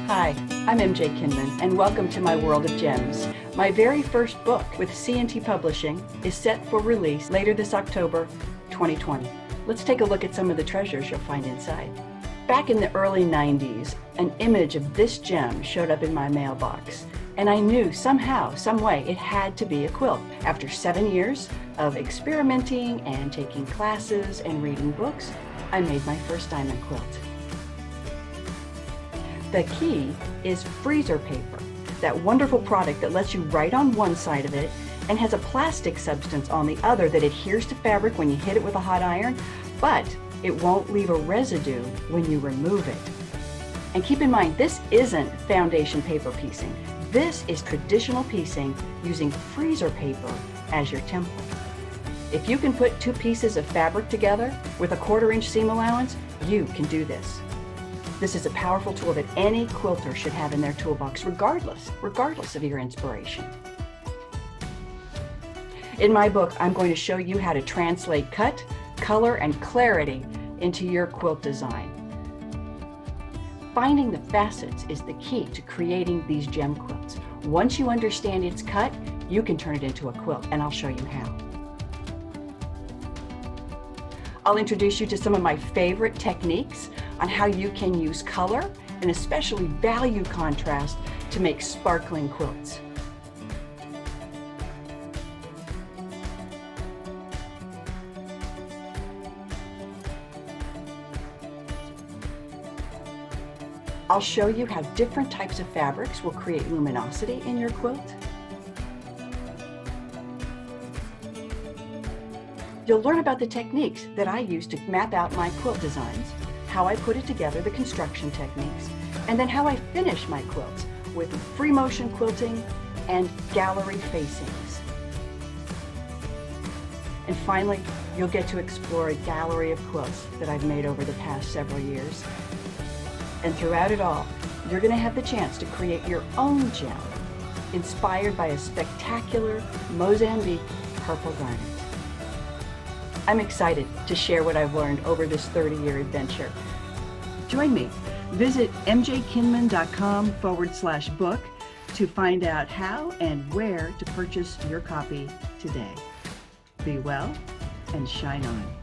Hi, I'm MJ Kinman, and welcome to my world of gems. My very first book with C&T Publishing is set for release later this October 2020. Let's take a look at some of the treasures you'll find inside. Back in the early 90s, an image of this gem showed up in my mailbox, and I knew somehow, some way, it had to be a quilt. After 7 years of experimenting and taking classes and reading books, I made my first diamond quilt. The key is freezer paper, that wonderful product that lets you write on one side of it and has a plastic substance on the other that adheres to fabric when you hit it with a hot iron, but it won't leave a residue when you remove it. And keep in mind, this isn't foundation paper piecing. This is traditional piecing using freezer paper as your template. If you can put two pieces of fabric together with a 1/4 inch seam allowance, you can do this. This is a powerful tool that any quilter should have in their toolbox, regardless of your inspiration. In my book, I'm going to show you how to translate cut, color, and clarity into your quilt design. Finding the facets is the key to creating these gem quilts. Once you understand its cut, you can turn it into a quilt, and I'll show you how. I'll introduce you to some of my favorite techniques on how you can use color and especially value contrast to make sparkling quilts. I'll show you how different types of fabrics will create luminosity in your quilt. You'll learn about the techniques that I use to map out my quilt designs, how I put it together, the construction techniques, and then how I finish my quilts with free motion quilting and gallery facings. And finally, you'll get to explore a gallery of quilts that I've made over the past several years. And throughout it all, you're going to have the chance to create your own gem, inspired by a spectacular Mozambique purple garnet. I'm excited to share what I've learned over this 30-year adventure. Join me. Visit mjkinman.com/book to find out how and where to purchase your copy today. Be well and shine on.